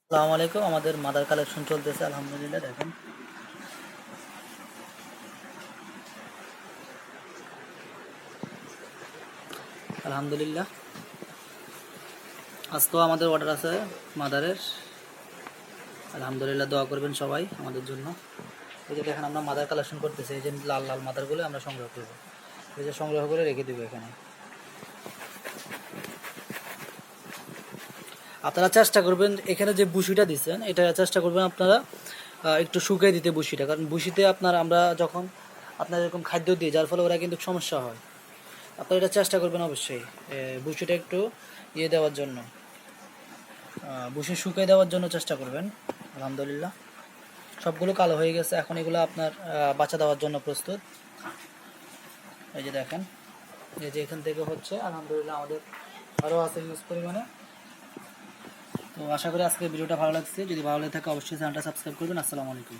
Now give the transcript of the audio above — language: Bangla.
আসসালামু আলাইকুম। আমাদের মাদার কালেকশন চলতেছে, আলহামদুলিল্লাহ। দেখেন, আলহামদুলিল্লাহ। আজকেও আমাদের অর্ডার আছে মাদারের। আলহামদুলিল্লাহ, দোয়া করবেন সবাই আমাদের জন্য। এই যে দেখেন, আমরা মাদার কালেকশন করতেছি। এই যে লাল লাল মাদারগুলো আমরা সংগ্রহ করবো, এই যে সংগ্রহ করে রেখে দেবো এখানে। আপনারা চেষ্টা করবেন, এখানে যে বুশিটা দিচ্ছেন এটা চেষ্টা করবেন আপনারা একটু শুকিয়ে দিতে বুশিটা, কারণ বুশিতে আমরা যখন আপনার এরকম খাদ্য দিই, যার ফলে ওরা কিন্তু সমস্যা হয়। আপনারা এটা চেষ্টা করবেন অবশ্যই বুশিটা একটু দেওয়ার জন্য, বুসে শুকিয়ে দেওয়ার জন্য চেষ্টা করবেন। আলহামদুলিল্লাহ, সবগুলো কালো হয়ে গেছে। এখন এগুলো আপনার বাচ্চা দেওয়ার জন্য প্রস্তুত। এই যে দেখেন, এই যে এখান থেকে হচ্ছে, আলহামদুলিল্লাহ আমাদের আরও আছে ইউজ পরিমাণে। তো আশা করি আজকের ভিডিওটা ভালো লাগছে। যদি ভালো লাগে থাকে অবশ্যই চ্যানেলটা সাবস্ক্রাইব করবেন। আসসালামু আলাইকুম।